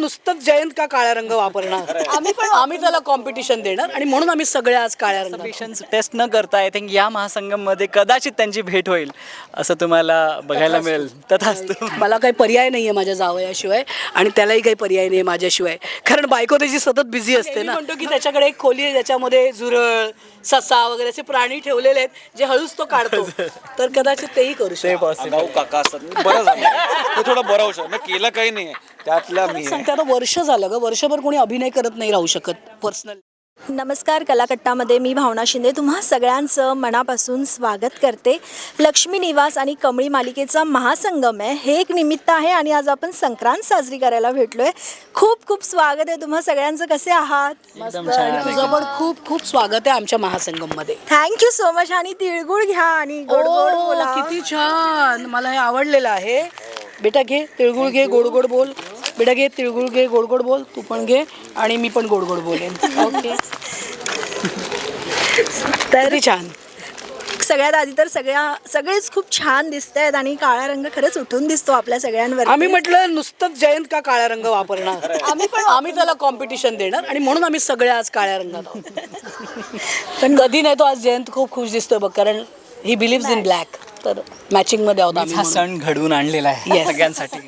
नुसतंच जयंत का काळा रंग वापरणार, आम्ही त्याला कॉम्पिटिशन देणार आणि म्हणून आम्ही सगळे आज काळ्या रंग. पेशन्स टेस्ट न करता आय थिंक या महासंगममध्ये कदाचित त्यांची भेट होईल असं तुम्हाला बघायला मिळेल. तथास्तु. मला काही पर्याय नाही आहे माझ्या जावयाशिवाय आणि त्यालाही काही पर्याय नाही आहे माझ्याशिवाय, कारण बायको त्याची सतत बिझी असते ना. म्हणतो की त्याच्याकडे एक खोली आहे ज्याच्यामध्ये झुरळ, ससा वगैरे असे प्राणी ठेवलेले आहेत जे हळूच तो काढतो, तर कदाचित तेही करू शकतो. आगाऊ काका असतात. बरं झालं ते थोडं बरं होऊ मी केलं काही नाही त्यातला मी सांगते आता वर्ष झालं ग, वर्षभर कोणी अभिनय करत नाही राहू शकत पर्सनल. नमस्कार, कलाकट्टामध्ये मी भावना शिंदे तुम्हा सगळ्यांचं मनापासून स्वागत करते. लक्ष्मी निवास आणि कमळी मालिकेचा महासंगम आहे, हे एक निमित्त आहे आणि आज आपण संक्रांत साजरी करायला भेटलोय. खूप खूप स्वागत आहे तुम्हा सगळ्यांचं. कसे आहात? मस्त. आणि तुझं पण खूप खूप स्वागत आहे आमच्या महासंगम मध्ये. Thank you so much. आणि तिळगुळ घ्या आणि गोड गोड बोला. किती छान, मला हे आवडलेलं आहे. बेटा घे तिळगुळ, घे गोड गोड बोल. बेटा घे तिळगुळ, घे गोड गोड बोल. तू पण घे आणि मी पण गोड गोड बोलेन. ओके. तरी छान. सगळ्यात आधी तर सगळेच खूप छान दिसत आहेत आणि काळा रंग खरंच उठून दिसतो आपल्या सगळ्यांवर. आम्ही म्हटलं नुसतंच जयंत का काळा रंग वापरणार, आम्ही त्याला कॉम्पिटिशन देणार आणि म्हणून आम्ही सगळे आज काळ्या रंगात आहोत. पण कधी नाही तो आज जयंत खूप खुश दिसतोय बघ, कारण ही बिलीव्स इन ब्लॅक. तर मॅचिंग मध्ये आहोत आम्ही. हा सण घडवून आणलेला आहे सगळ्यांसाठी.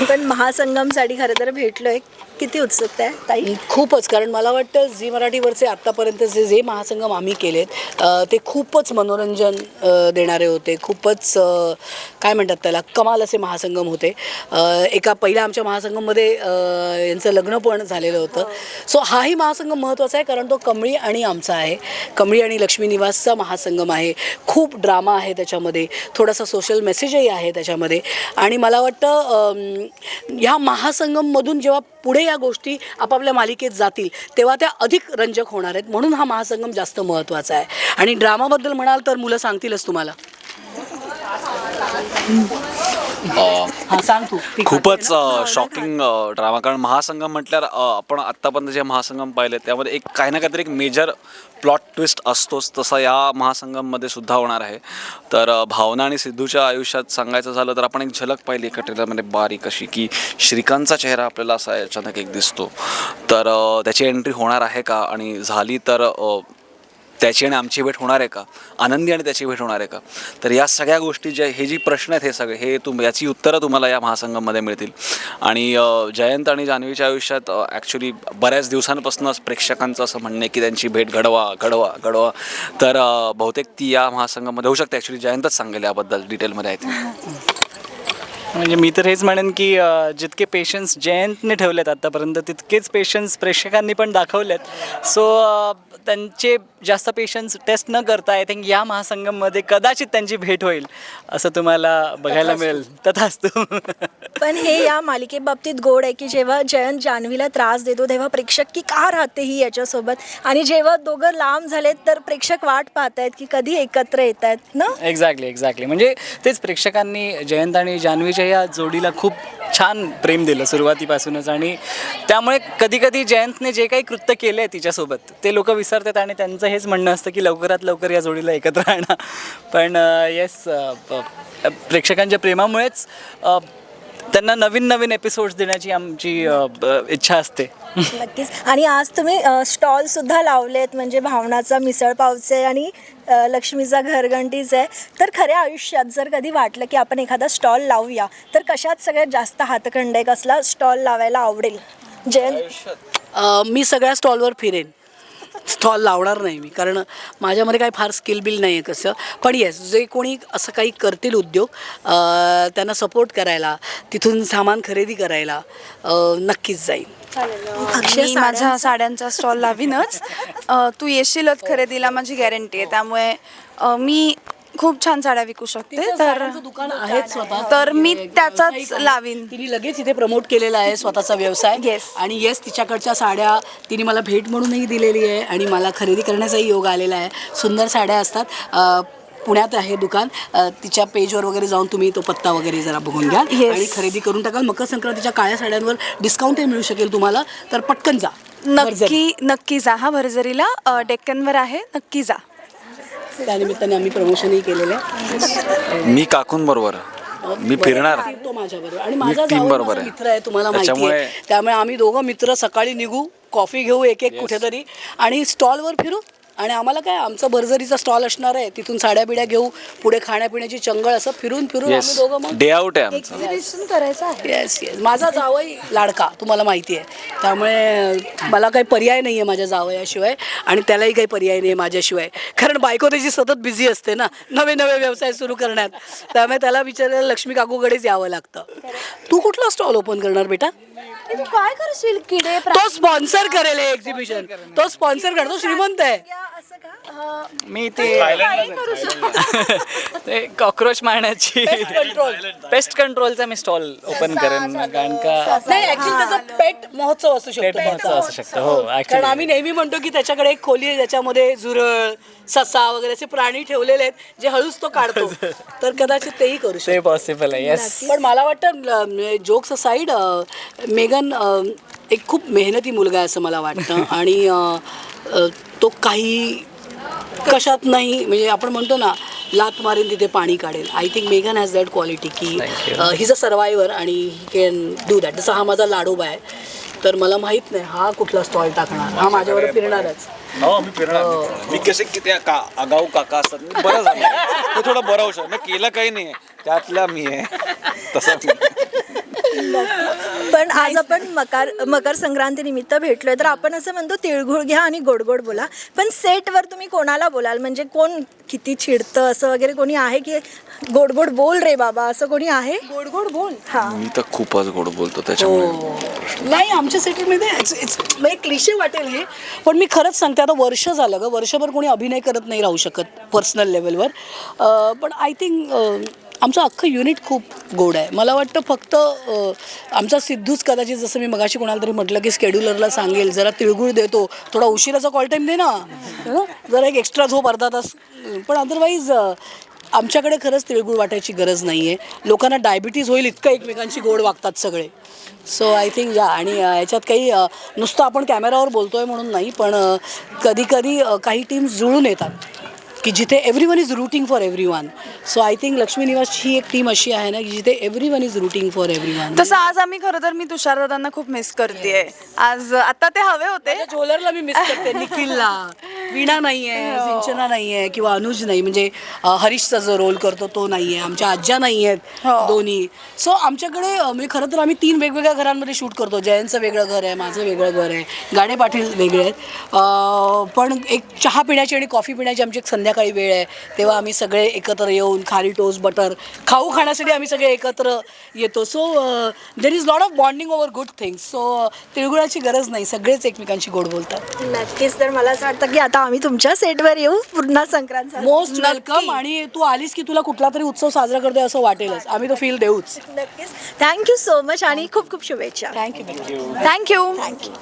पण महासंगमसाठी खरं तर भेटलोय. किती उत्सुकता आहे ताई? खूपच, कारण मला वाटतं झी मराठीवरचे आत्तापर्यंतचे जे महासंगम आम्ही केलेत ते खूपच मनोरंजन देणारे होते. खूपच काय म्हणतात त्याला, कमाल असे महासंगम होते. एका पहिल्या आमच्या महासंगममध्ये यांचं लग्न पण झालेलं होतं. सो हाही महासंगम महत्त्वाचा आहे, कारण तो कमळी आणि आमचा आहे. कमळी आणि लक्ष्मी निवासचा महासंगम आहे. खूप ड्रामा आहे त्याच्यामध्ये, थोडासा सोशल मेसेजही आहे त्याच्यामध्ये. आणि मला वाटतं ह्या महासंगममधून जेव्हा पुढे या गोष्टी आपापल्या मालिकेत जातील तेव्हा त्या अधिक रंजक होणार आहेत. म्हणून हा महासंगम जास्त महत्त्वाचा आहे. आणि ड्रामाबद्दल म्हणाल तर मुलं सांगतीलच तुम्हाला. हां सांग तू. खूपच शॉकिंग ड्रामा, कारण महासंगम म्हटल्यावर आपण आत्तापर्यंत जे महासंगम पाहिले त्यामध्ये एक काही ना काहीतरी एक मेजर प्लॉट ट्विस्ट असतोच, तसा या महासंगममध्ये सुद्धा होणार आहे. तर भावना आणि सिद्धूच्या आयुष्यात सांगायचं झालं तर आपण एक झलक पाहिली एका ट्रेलरमध्ये बारीक अशी, की श्रीकांतचा चेहरा आपल्याला असा अचानक एक दिसतो. तर त्याची एंट्री होणार आहे का, आणि झाली तर त्याची आणि आमची भेट होणार आहे का, आनंदी आणि त्याची भेट होणार आहे का. तर या सगळ्या गोष्टी हे जी प्रश्न आहेत हे सगळे याची उत्तरं तुम्हाला या महासंगममध्ये मिळतील. आणि जयंत आणि जान्हवीच्या आयुष्यात ॲक्च्युली बऱ्याच दिवसांपासूनच प्रेक्षकांचं असं म्हणणं आहे की त्यांची भेट घडवा घडवा घडवा. तर बहुतेक ती या महासंगममध्ये होऊ शकते. ॲक्च्युली जयंतच सांगेल याबद्दल डिटेलमध्ये आहे. म्हणजे मी तर हेच म्हणेन की जितके पेशन्स जयंतने ठेवलेत आत्तापर्यंत तितकेच पेशन्स प्रेक्षकांनी पण दाखवलेत. सो त्यांचे जास्त पेशन्स टेस्ट न करता आय थिंक या महासंगममध्ये कदाचित त्यांची भेट होईल असं तुम्हाला बघायला मिळेल. तथास्तु. पण हे या मालिकेबाबतीत गोड आहे की जेव्हा जयंत जान्हवीला त्रास देतो तेव्हा प्रेक्षक की का राहते ही याच्यासोबत, आणि जेव्हा दोघं लांब झालेत तर प्रेक्षक वाट पाहत आहेत की कधी एकत्र येत आहेत ना. एक्झॅक्टली. म्हणजे तेच प्रेक्षकांनी जयंत आणि जान्हवीच्या या जोडीला खूप छान प्रेम दिलं सुरुवातीपासूनच. आणि त्यामुळे कधी कधी जयंतने जे काही कृत्य केलं आहे तिच्यासोबत ते लोक विसरतात आणि त्यांचं हेच म्हणणं असतं की लवकरात लवकर या जोडीला एकत्र आणा. पण येस, प्रेक्षकांच्या प्रेमामुळेच त्यांना नवीन नवीन एपिसोड्स देण्याची आमची इच्छा असते. नक्कीच. आणि आज तुम्ही स्टॉलसुद्धा लावलेत, म्हणजे भावनाचा मिसळपावचे आणि लक्ष्मीचा घरघंटीच आहे. तर खऱ्या आयुष्यात जर कधी वाटलं की आपण एखादा स्टॉल लावूया तर कशात सगळ्यात जास्त हातखंड आहे, कसला स्टॉल लावायला आवडेल जयंत? मी सगळ्या स्टॉलवर फिरेन. स्टॉल लावणार नाही मी, कारण माझ्यामध्ये काही फार स्किल बिल नाही आहे कसं. पण येस, जे कोणी असं काही करतील उद्योग त्यांना सपोर्ट करायला, तिथून सामान खरेदी करायला नक्कीच जाईल. मी माझ्या साड्यांचा स्टॉल लावीनच. तू येशीलच खरेदीला, माझी गॅरंटी आहे. त्यामुळे मी खूप छान साड्या विकू शकते. दुकान आहेत स्वतः, तर मी त्याचाच लावीन. तिने लगेच इथे प्रमोट केलेला आहे स्वतःचा व्यवसाय. Yes. आणि येस, तिच्याकडच्या साड्या तिने मला भेट म्हणूनही दिलेली आहे आणि मला खरेदी करण्याचाही योग आलेला आहे. सुंदर साड्या असतात. पुण्यात आहे दुकान. तिच्या पेजवर वगैरे जाऊन तुम्ही तो पत्ता वगैरे जरा बघून घ्या आणि खरेदी करून टाकाल. मकर संक्रांतीच्या काळ्या साड्यांवर डिस्काउंटही मिळू शकेल तुम्हाला, तर पटकन जा. नक्की जा. हा भरजरीला डेक्कनवर आहे, नक्की जा. त्यानिमित्ताने आम्ही प्रमोशनही केलेलं आहे. मी काकूंबरोबर मी फिरणार तो माझ्याबरोबर आणि माझा team जावई बरोबर माझा आहे. मित्र आहे तुम्हाला माहिती आहे. त्याच्यामुळे- त्यामुळे आम्ही दोघं मित्र सकाळी निघू, कॉफी घेऊ एक एक कुठेतरी आणि स्टॉलवर फिरू. आणि आम्हाला काय आमचा भरजरीचा स्टॉल असणार आहे, तिथून साड्या बिड्या घेऊ, पुढे खाण्यापिण्याची चंगळ, असं फिरून फिरून येस आम्ही दोघं मग डे आउट आहे आमचं. एक्झिबिशन करायचं आहे. येस येस माझा जावई लाडका तुम्हाला माहिती आहे, त्यामुळे मला काही पर्याय नाही आहे माझ्या जावयाशिवाय आणि त्यालाही काही पर्याय नाही आहे माझ्याशिवाय, कारण बायको त्याची सतत बिझी असते ना नवे नवे व्यवसाय सुरू करण्यात, त्यामुळे त्याला विचारायला लक्ष्मी काकूकडेच यावं लागतं. तू कुठला स्टॉल ओपन करणार बेटा? तू काय करशील किडे तो स्पॉन्सर करेल हे एक्झिबिशन, तो स्पॉन्सर करतो, श्रीमंत आहे. असं का मी ते ते कॉक्रोच मारण्याची पेस्ट कंट्रोलचा मी स्टॉल ओपन करेन कारण का नाही ऍक्च्युली त्याचा पेट महोत्सव असू शकतो. पेट महोत्सव असू शकतो. हो, कारण actually. आम्ही नेहमी म्हणतो की त्याच्याकडे एक खोली आहे ज्याच्यामध्ये झुरळ, ससा वगैरे असे प्राणी ठेवलेले आहेत जे हळूच तो काढतो, तर कदाचित तेही करू शकतो. ते पॉसिबल आहे. येस. पण मला वाटतं जोक्स असाईड मेगन एक खूप मेहनती मुलगा आहे असं मला वाटतं आणि तो काही कशात नाही म्हणजे आपण म्हणतो ना लात मारेल तिथे पाणी काढेल. I think Megan has that quality की ही इज अ सर्वायवर आणि ही कॅन डू दॅट. जसा हा माझा लाडोबा आहे, तर मला माहीत नाही हा कुठला स्टॉल टाकणार, हा माझ्यावर फिरणारच. हो मी फिरणार. मी कसे की त्या आगाऊ काका असतात मी बरं झालं ते थोडं बरं होऊ शकतं. मी केलं काही नाही त्यातला मी आहे तसं पण आज आपण मकर संक्रांती निमित्त भेटलोय, तर आपण असं म्हणतो तिळगुळ घ्या आणि गोड गोड बोला. पण सेटवर तुम्ही कोणाला बोलाल, म्हणजे कोण किती चिडतं असं वगैरे कोणी आहे की गोड गोड बोल रे बाबा असं कोणी आहे? गोड गोड बोल. हा मी तर खूपच गोड बोलतो त्याच्यामुळे नाही आमच्या सेटलमध्ये म्हणजे क्लिशे वाटेल हे, पण मी खरंच सांगते आता वर्ष झालं ग, वर्षभर कोणी अभिनय करत नाही राहू शकत पर्सनल लेवलवर. पण आय थिंक आमचं अख्खं युनिट खूप गोड आहे. मला वाटतं फक्त आमचा सिद्धूच कदाचित जसं मी मगाशी कोणाला तरी म्हटलं की स्केड्युलरला सांगेल जरा तिळगुळ देतो, थोडा उशिराचा कॉल टाईम दे ना, जरा एक एक्स्ट्रा झोप अर्धा तास. पण अदरवाईज आमच्याकडे खरंच तिळगुळ वाटायची गरज नाही आहे. लोकांना डायबिटीज होईल इतकं एकमेकांशी गोड वागतात सगळे. सो आय थिंक या आणि याच्यात काही नुसतं आपण कॅमेरावर बोलतो आहे म्हणून नाही, पण कधी कधी काही टीम्स जुळून येतात की जिथे everyone is rooting for everyone. So I think Lakshmi निवास ही एक टीम अशी आहे ना की जिथे everyone is rooting for everyone. तसं आज आम्ही खरं तर मी तुषार दादांना खूप मिस करते. आज आता ते हवे होते. झोलरला मी मिस करते, निखिलला. वीणा नाही आहे, सिंचना नाही आहे किंवा अनुज नाही, म्हणजे हरीशचा जो रोल करतो तो नाही आहे, आमच्या आज्या नाही आहेत दोन्ही. सो आमच्याकडे म्हणजे खरं तर आम्ही 3 वेगवेगळ्या घरांमध्ये शूट करतो. जयंतचं वेगळं घर आहे, माझं वेगळं घर आहे, गाणे पाटील वेगळे आहेत. पण एक चहा पिण्याची आणि कॉफी पिण्याची आमची एक संध्याकाळी वेळ आहे, तेव्हा आम्ही सगळे एकत्र येऊन खारी टोस्ट बटर खाण्यासाठी आम्ही सगळे एकत्र येतो. So there is lot of bonding over good things. So तिळगुळाची गरज नाही, सगळेच एकमेकांशी गोड बोलतात. नक्कीच. तर मला असं वाटतं की आता आम्ही तुमच्या सेटवर येऊ पुन्हा संक्रांत. Most welcome. आणि तू आलीस की तुला कुठला तरी उत्सव साजरा करतोय असं वाटेलच, आम्ही तो फील देऊच. नक्कीच. थँक्यू सो मच आणि खूप खूप शुभेच्छा. थँक्यू. थँक्यू. थँक्यू.